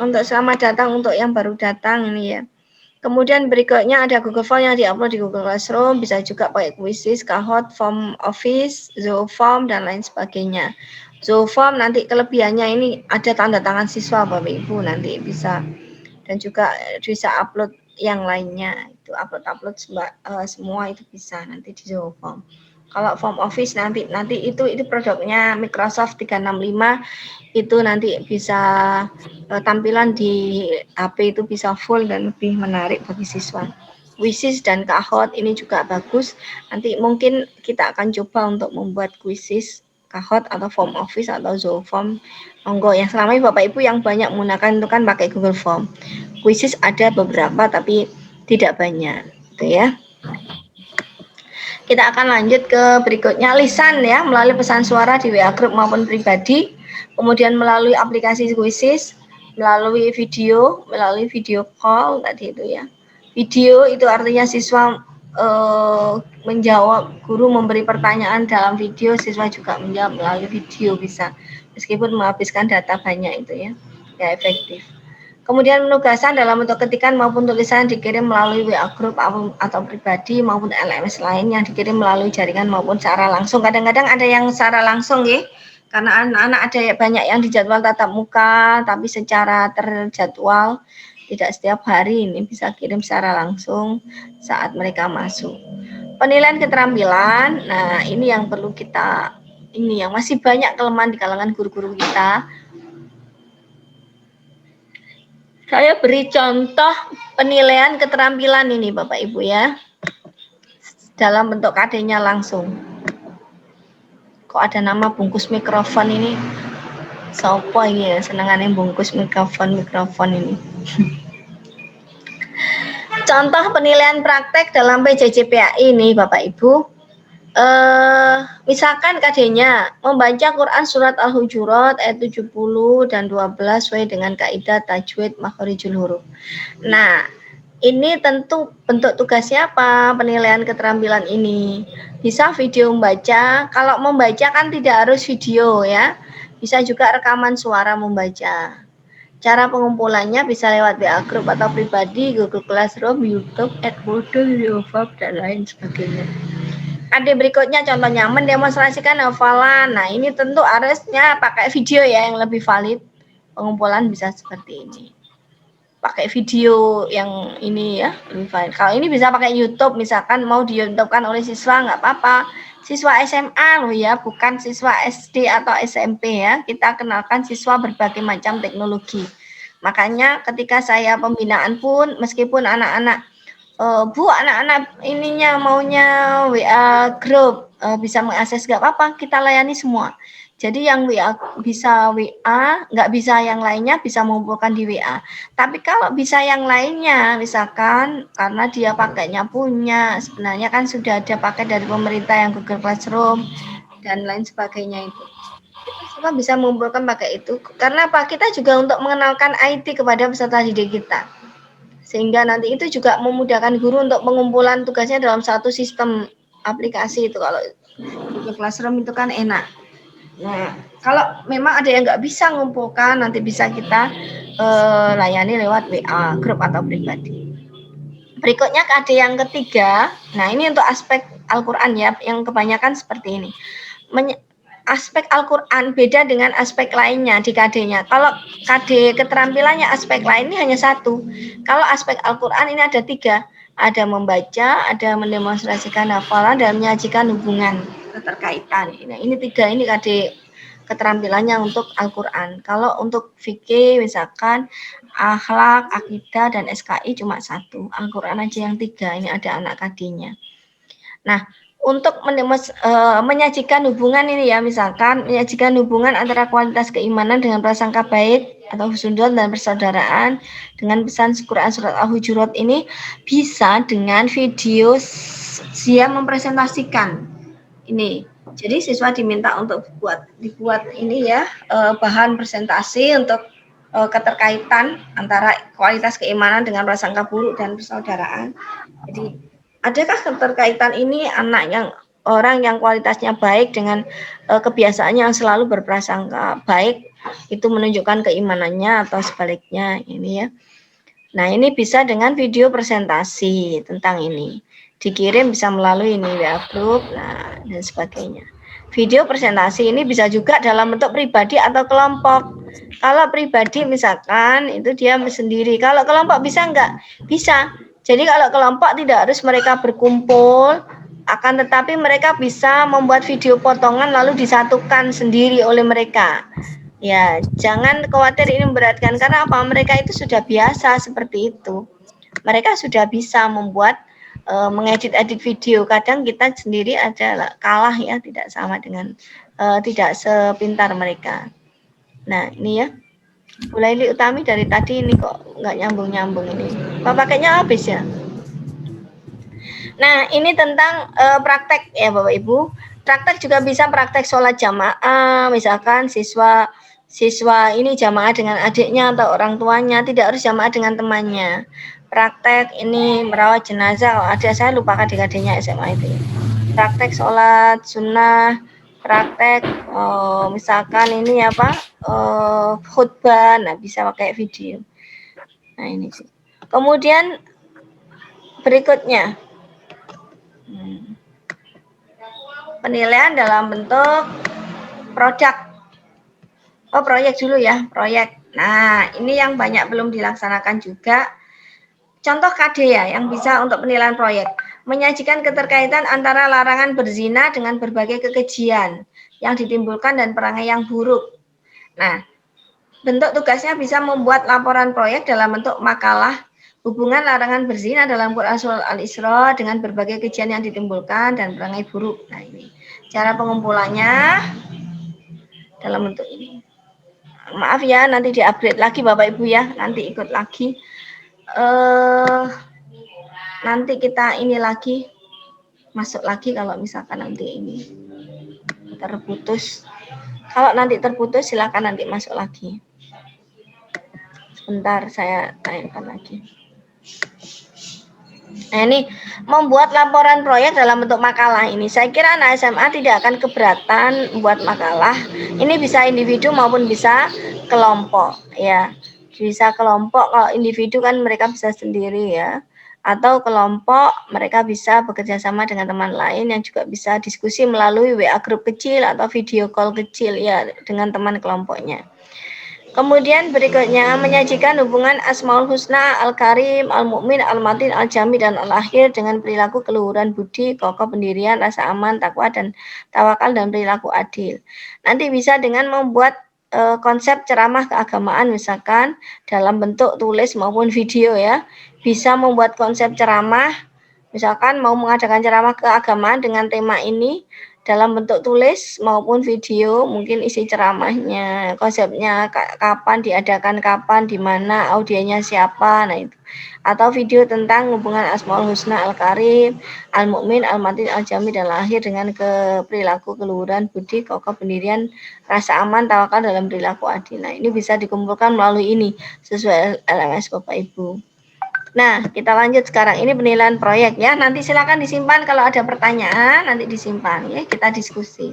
untuk selamat datang untuk yang baru datang ini ya. Kemudian berikutnya ada Google Form yang diupload di Google Classroom, bisa juga pakai Quizzes, Kahoot, Form Office, Zooform, dan lain sebagainya. Zooform nanti kelebihannya ini ada tanda tangan siswa Bapak Ibu nanti bisa, dan juga bisa upload yang lainnya, itu upload semua itu bisa nanti di Zooform. Kalau Form Office nanti itu produknya Microsoft 365, itu nanti bisa tampilan di HP itu bisa full dan lebih menarik bagi siswa. Quizzes dan Kahoot ini juga bagus. Nanti mungkin kita akan coba untuk membuat Quizzes, Kahoot atau Form Office atau Zooform. Monggo yang selama ini Bapak Ibu yang banyak menggunakan itu kan pakai Google Form. Quizzes ada beberapa tapi tidak banyak, gitu ya. Kita akan lanjut ke berikutnya, lisan ya, melalui pesan suara di WA Group maupun pribadi, kemudian melalui aplikasi Quizzes, melalui video call tadi itu ya. Video itu artinya siswa menjawab, guru memberi pertanyaan dalam video, siswa juga menjawab melalui video bisa, meskipun menghabiskan data banyak itu ya, ya efektif. Kemudian penugasan dalam bentuk ketikan maupun tulisan dikirim melalui WA Group atau pribadi maupun LMS lain yang dikirim melalui jaringan maupun secara langsung. Kadang-kadang ada yang secara langsung ya, karena anak-anak ada banyak yang dijadwal tatap muka tapi secara terjadwal, tidak setiap hari, ini bisa kirim secara langsung saat mereka masuk. Penilaian keterampilan, nah ini yang perlu kita, ini yang masih banyak kelemahan di kalangan guru-guru kita. Saya beri contoh penilaian keterampilan ini Bapak Ibu ya, dalam bentuk KD-nya langsung. Kok ada nama bungkus mikrofon ini? Sopo ini ya, senengannya bungkus mikrofon ini. Contoh penilaian praktek dalam PJJ-PAI ini Bapak Ibu. Misalkan KD-nya membaca Quran surat Al-Hujurat ayat 70 dan 12 sesuai dengan kaidah tajwid makharijul huruf. Nah, ini tentu bentuk tugasnya apa? Penilaian keterampilan ini bisa video membaca. Kalau membaca kan tidak harus video ya, bisa juga rekaman suara membaca. Cara pengumpulannya bisa lewat WA Group atau pribadi, Google Classroom, YouTube, Edmodo, Videofob, dan lain sebagainya. Ada berikutnya contohnya, mendemonstrasikan hafalan. Nah, ini tentu harusnya pakai video ya yang lebih valid. Pengumpulan bisa seperti ini. Pakai video yang ini ya, lebih valid. Kalau ini bisa pakai YouTube, misalkan mau di YouTube-kan oleh siswa, nggak apa-apa. Siswa SMA loh ya, bukan siswa SD atau SMP ya. Kita kenalkan siswa berbagai macam teknologi. Makanya ketika saya pembinaan pun, meskipun anak-anak, Bu, anak-anak ininya maunya WA group, bisa mengakses nggak apa-apa, kita layani semua. Jadi yang WA bisa WA, nggak bisa yang lainnya bisa mengumpulkan di WA. Tapi kalau bisa yang lainnya, misalkan karena dia pakainya punya, sebenarnya kan sudah ada paket dari pemerintah yang Google Classroom dan lain sebagainya itu. Kita semua bisa mengumpulkan pakai itu. Karena apa? Kita juga untuk mengenalkan IT kepada peserta didik kita. Sehingga nanti itu juga memudahkan guru untuk pengumpulan tugasnya dalam satu sistem aplikasi itu. Kalau Google Classroom itu kan enak. Nah, kalau memang ada yang nggak bisa mengumpulkan, nanti bisa kita layani lewat WA, grup atau pribadi. Berikutnya KD yang ketiga, nah ini untuk aspek Al-Quran ya, yang kebanyakan seperti ini. Aspek Al-Quran beda dengan aspek lainnya di KD-nya. Kalau KD keterampilannya aspek lain ini hanya satu. Kalau aspek Al-Quran ini ada tiga. Ada membaca, ada mendemonstrasikan hafalan, dan menyajikan hubungan keterkaitan. Nah, ini tiga ini KD keterampilannya untuk Al-Quran. Kalau untuk fikih misalkan akhlak, akidah, dan SKI cuma satu. Al-Quran aja yang tiga. Ini ada anak KD-nya. Nah, untuk menyajikan hubungan ini ya, misalkan menyajikan hubungan antara kualitas keimanan dengan prasangka baik atau husnuzon dan persaudaraan dengan pesan Quran surat Al-Hujurat ini bisa dengan video dia mempresentasikan ini. Jadi siswa diminta untuk dibuat ini ya, bahan presentasi untuk keterkaitan antara kualitas keimanan dengan prasangka buruk dan persaudaraan. Jadi adakah keterkaitan ini anak yang orang yang kualitasnya baik dengan kebiasaannya yang selalu berprasangka baik itu menunjukkan keimanannya atau sebaliknya ini ya. Nah, ini bisa dengan video presentasi tentang ini. Dikirim bisa melalui ini WA group nah, dan sebagainya. Video presentasi ini bisa juga dalam bentuk pribadi atau kelompok. Kalau pribadi misalkan itu dia sendiri. Kalau kelompok bisa enggak? Bisa. Jadi kalau kelompok tidak harus mereka berkumpul, akan tetapi mereka bisa membuat video potongan lalu disatukan sendiri oleh mereka. Ya, jangan khawatir ini memberatkan karena apa? Mereka itu sudah biasa seperti itu. Mereka sudah bisa membuat mengedit-edit video. Kadang kita sendiri ada kalah ya, tidak sama dengan tidak sepintar mereka. Nah, ini ya. Bu Laili Utami dari tadi ini kok nggak nyambung-nyambung ini. Apa pakainya habis ya? Nah, ini tentang praktek ya Bapak Ibu. Praktek juga bisa praktek sholat jamaah, misalkan siswa ini jamaah dengan adiknya atau orang tuanya, tidak harus jamaah dengan temannya. Praktek ini merawat jenazah, ada saya lupa adik-adiknya SMA itu. Praktek sholat sunnah, praktek misalkan ini apa khutbah, nah bisa pakai video. Nah ini sih. Kemudian berikutnya penilaian dalam bentuk produk. Proyek dulu ya, proyek. Nah ini yang banyak belum dilaksanakan juga. Contoh KD ya, yang bisa untuk penilaian proyek. Menyajikan keterkaitan antara larangan berzina dengan berbagai kekejian yang ditimbulkan dan perangai yang buruk. Nah, bentuk tugasnya bisa membuat laporan proyek dalam bentuk makalah hubungan larangan berzina dalam Quran Surah Al-Isra dengan berbagai kekejian yang ditimbulkan dan perangai buruk. Nah, ini cara pengumpulannya dalam bentuk ini. Maaf ya, nanti di-upgrade lagi Bapak Ibu ya, nanti ikut lagi. Nanti kita ini lagi masuk lagi kalau misalkan nanti ini terputus. Kalau nanti terputus silakan nanti masuk lagi. Sebentar saya tanyakan lagi. Nah ini membuat laporan proyek dalam bentuk makalah ini. Saya kira anak SMA tidak akan keberatan membuat makalah. Ini bisa individu maupun bisa kelompok ya. bisa kelompok, kalau individu kan mereka bisa sendiri ya, atau kelompok mereka bisa bekerja sama dengan teman lain yang juga bisa diskusi melalui WA grup kecil atau video call kecil ya dengan teman kelompoknya. Kemudian berikutnya menyajikan hubungan Asmaul Husna, Al-Karim, Al-Mu'min, Al-Matin, Al-Jami, dan Al-Akhir dengan perilaku keluhuran budi, kokoh pendirian, rasa aman, takwa, dan tawakal, dan perilaku adil. Nanti bisa dengan membuat konsep ceramah keagamaan misalkan dalam bentuk tulis maupun video ya. Bisa membuat konsep ceramah, misalkan mau mengadakan ceramah keagamaan dengan tema ini, dalam bentuk tulis maupun video, mungkin isi ceramahnya, konsepnya kapan diadakan, kapan, di mana, audiennya siapa, nah itu. Atau video tentang hubungan Asmaul Husna, Al-Karim, Al-Mu'min, Al-Matin, Al-Jami, dan Al-Akhir dengan perilaku keluhuran, budi, kokoh pendirian, rasa aman, tawakal dalam perilaku adil. Nah, ini bisa dikumpulkan melalui ini sesuai LMS Bapak Ibu. Nah, kita lanjut sekarang. Ini penilaian proyek ya. Nanti silakan disimpan kalau ada pertanyaan, nanti disimpan ya, kita diskusi.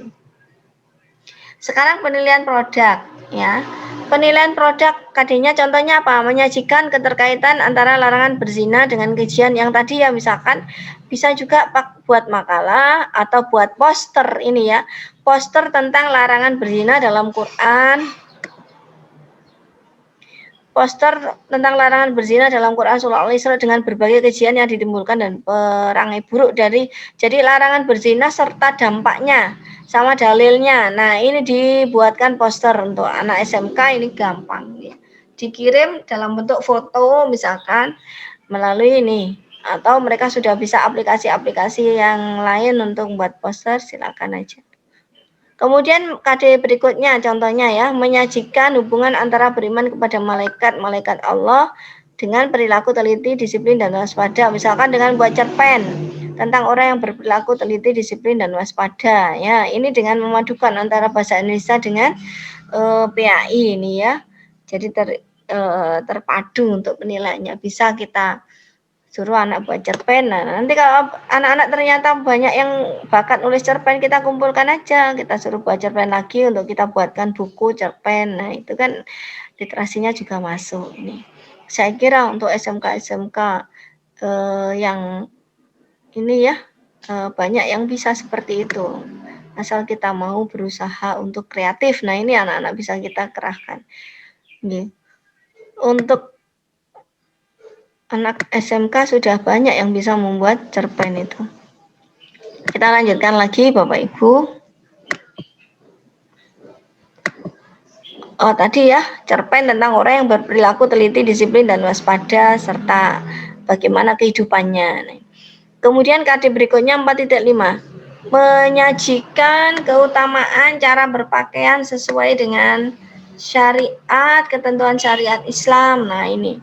Sekarang penilaian produk ya. Penilaian produk KD-nya contohnya apa? Menyajikan keterkaitan antara larangan berzina dengan kajian yang tadi ya, misalkan bisa juga buat makalah atau buat poster ini ya. Poster tentang larangan berzina dalam Quran. Poster tentang larangan berzina dalam Quran Surah Al-Isra dengan berbagai kajian yang ditimbulkan dan perangai buruk dari jadi larangan berzina serta dampaknya sama dalilnya. Nah, ini dibuatkan poster untuk anak SMK, ini gampang ya. Dikirim dalam bentuk foto misalkan melalui ini, atau mereka sudah bisa aplikasi-aplikasi yang lain untuk membuat poster, silakan aja. Kemudian KD berikutnya contohnya ya, menyajikan hubungan antara beriman kepada malaikat Allah dengan perilaku teliti, disiplin, dan waspada. Misalkan dengan buat cerpen tentang orang yang berperilaku teliti, disiplin, dan waspada. Ya, ini dengan memadukan antara bahasa Indonesia dengan PAI ini ya. Jadi terpadu untuk penilaiannya. Bisa kita suruh anak buat cerpen. Nah, nanti kalau anak-anak ternyata banyak yang bakat nulis cerpen, kita kumpulkan aja, kita suruh buat cerpen lagi untuk kita buatkan buku cerpen. Nah, itu kan literasinya juga masuk ini. Saya kira untuk SMK yang ini ya banyak yang bisa seperti itu. Asal kita mau berusaha untuk kreatif. Nah, ini anak-anak bisa kita kerahkan. Ini. Untuk anak SMK sudah banyak yang bisa membuat cerpen itu. Kita lanjutkan lagi Bapak Ibu. Oh, tadi ya, cerpen tentang orang yang berperilaku teliti, disiplin, dan waspada, serta bagaimana kehidupannya. Kemudian KD berikutnya 4.5. Menyajikan keutamaan cara berpakaian sesuai dengan syariat, ketentuan syariat Islam. Nah, ini.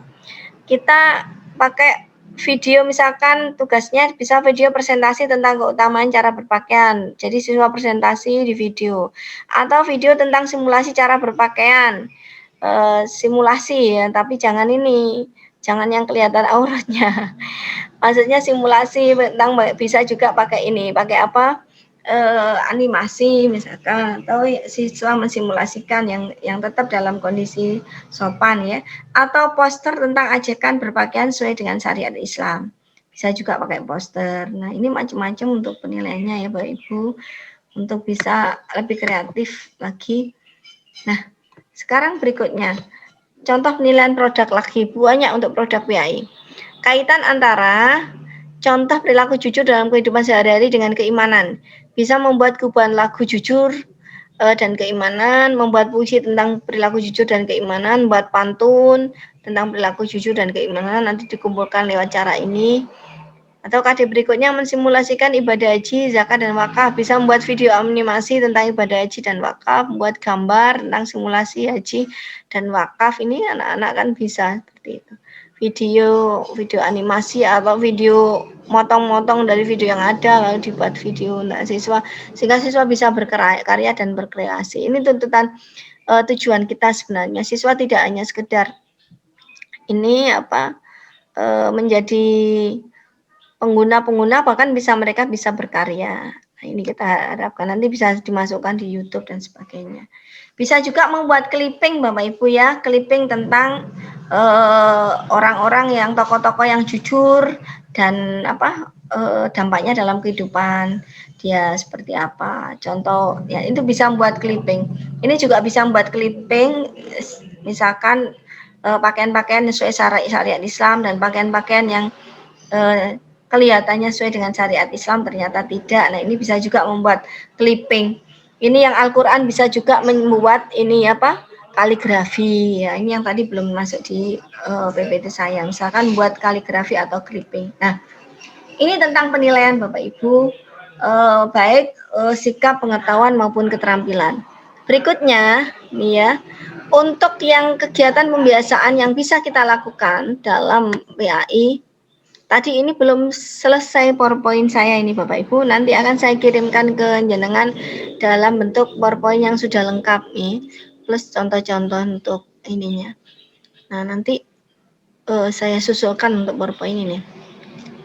Kita pakai video, misalkan tugasnya bisa video presentasi tentang keutamaan cara berpakaian. Jadi siswa presentasi di video, atau video tentang simulasi cara berpakaian. Simulasi ya, tapi jangan yang kelihatan auratnya. Maksudnya simulasi tentang, bisa juga pakai ini, pakai apa? Animasi misalkan, atau siswa mensimulasikan yang tetap dalam kondisi sopan ya, atau poster tentang ajakan berpakaian sesuai dengan syariat Islam, bisa juga pakai poster. Nah, ini macam-macam untuk penilaiannya ya Bapak Ibu, untuk bisa lebih kreatif lagi. Nah, sekarang berikutnya contoh penilaian produk lagi, banyak untuk produk PAI. Kaitan antara contoh perilaku jujur dalam kehidupan sehari-hari dengan keimanan. Bisa membuat kubuan lagu jujur dan keimanan, membuat puisi tentang perilaku jujur dan keimanan, membuat pantun tentang perilaku jujur dan keimanan, nanti dikumpulkan lewat cara ini. Atau KD berikutnya mensimulasikan ibadah haji, zakat, dan wakaf. Bisa membuat video animasi tentang ibadah haji dan wakaf, membuat gambar tentang simulasi haji dan wakaf. Ini anak-anak kan bisa seperti itu. Video animasi atau video motong-motong dari video yang ada lalu dibuat video untuk siswa, sehingga siswa bisa berkarya dan berkreasi. Ini tuntutan tujuan kita sebenarnya. Siswa tidak hanya sekedar ini menjadi pengguna, bahkan mereka bisa berkarya. Nah, ini kita harapkan nanti bisa dimasukkan di YouTube dan sebagainya. Bisa juga membuat clipping Bapak Ibu ya, clipping tentang orang-orang yang tokoh-tokoh yang jujur dan dampaknya dalam kehidupan dia seperti apa. Contoh ya itu bisa membuat clipping. Ini juga bisa membuat clipping misalkan pakaian-pakaian sesuai syariat Islam dan pakaian-pakaian yang kelihatannya sesuai dengan syariat Islam ternyata tidak. Nah, ini bisa juga membuat clipping. Ini yang Al-Qur'an bisa juga membuat ini kaligrafi ya. Ini yang tadi belum masuk di PPT saya. Misalkan buat kaligrafi atau clipping. Nah, ini tentang penilaian Bapak Ibu baik sikap, pengetahuan maupun keterampilan. Berikutnya nih ya, untuk yang kegiatan pembiasaan yang bisa kita lakukan dalam PAI. Tadi ini belum selesai PowerPoint saya ini Bapak Ibu, nanti akan saya kirimkan ke jenengan dalam bentuk PowerPoint yang sudah lengkap nih, plus contoh-contoh untuk ininya. Nah, nanti saya susulkan untuk PowerPoint ini.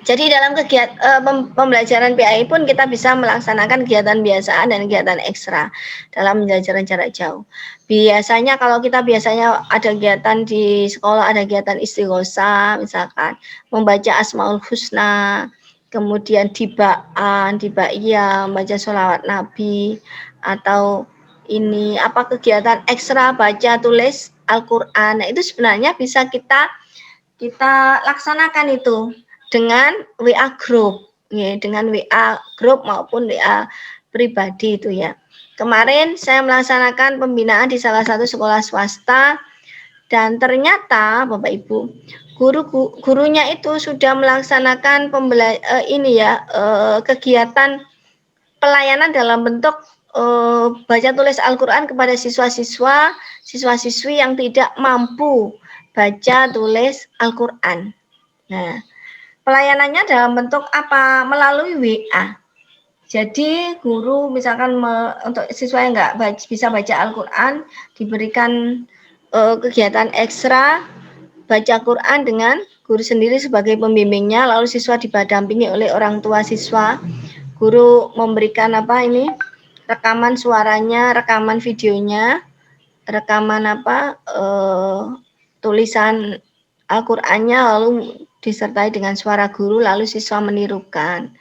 Jadi dalam kegiatan pembelajaran PAI pun kita bisa melaksanakan kegiatan biasaan dan kegiatan ekstra dalam pembelajaran jarak jauh. Biasanya kalau kita biasanya ada kegiatan di sekolah, ada kegiatan istighosah misalkan, membaca Asmaul Husna, kemudian dibaan, dibaiyah, membaca sholawat Nabi, atau ini kegiatan ekstra baca tulis Al-Qur'an. Nah, itu sebenarnya bisa kita laksanakan itu dengan WA group, ya, dengan WA group maupun WA pribadi itu ya. Kemarin saya melaksanakan pembinaan di salah satu sekolah swasta dan ternyata Bapak Ibu, gurunya itu sudah melaksanakan kegiatan pelayanan dalam bentuk baca tulis Al-Qur'an kepada siswa-siswi yang tidak mampu baca tulis Al-Qur'an. Nah, pelayanannya dalam bentuk apa? Melalui WA. Jadi guru misalkan untuk siswa yang nggak bisa baca Al-Qur'an diberikan kegiatan ekstra baca Quran dengan guru sendiri sebagai pembimbingnya, lalu siswa didampingi oleh orang tua siswa. Guru memberikan rekaman suaranya, rekaman videonya, rekaman tulisan Al-Qur'annya, lalu disertai dengan suara guru, lalu siswa menirukan.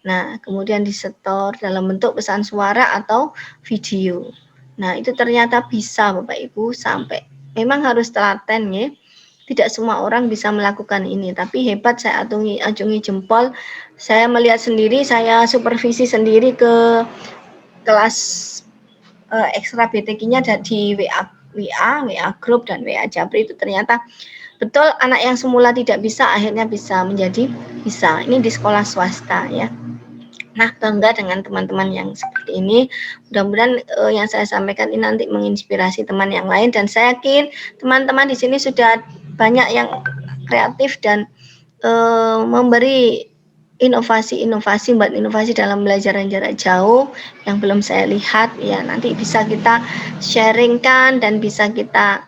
Nah, kemudian disetor dalam bentuk pesan suara atau video. Nah, itu ternyata bisa Bapak Ibu, sampai memang harus telaten ya. Tidak semua orang bisa melakukan ini, tapi hebat, saya acungi jempol. Saya melihat sendiri, saya supervisi sendiri ke kelas ekstra BTQ-nya di WA group dan WA Japri, itu ternyata betul anak yang semula tidak bisa akhirnya bisa menjadi bisa. Ini di sekolah swasta ya. Nah, bangga dengan teman-teman yang seperti ini. Mudah-mudahan yang saya sampaikan ini nanti menginspirasi teman yang lain, dan saya yakin teman-teman di sini sudah banyak yang kreatif dan memberi inovasi dalam belajaran jarak jauh yang belum saya lihat ya. Nanti bisa kita sharingkan dan bisa kita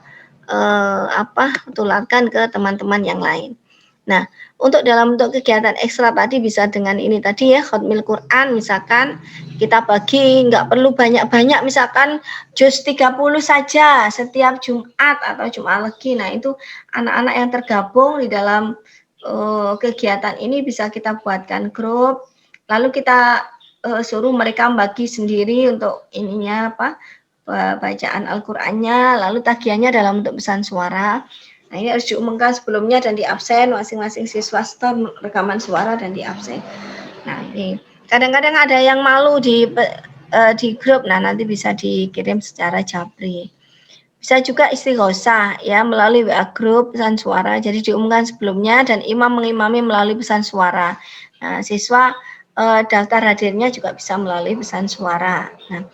tularkan ke teman-teman yang lain. Nah, untuk dalam bentuk kegiatan ekstra tadi bisa dengan ini tadi ya, khatmil Quran misalkan kita bagi, nggak perlu banyak-banyak, misalkan juz 30 saja setiap Jumat atau Jumat Legi. Nah, itu anak-anak yang tergabung di dalam kegiatan ini bisa kita buatkan grup, lalu kita suruh mereka bagi sendiri untuk ininya bacaan Al-Qur'annya, lalu tagihannya dalam bentuk pesan suara. Nah, ini harus diumumkan sebelumnya dan di absen, masing-masing siswa store rekaman suara dan di absen. Nah, ini kadang-kadang ada yang malu di grup, nah nanti bisa dikirim secara Japri. Bisa juga istighosah ya melalui WA group pesan suara, jadi diumumkan sebelumnya dan imam mengimami melalui pesan suara. Nah, siswa daftar hadirnya juga bisa melalui pesan suara. Nah,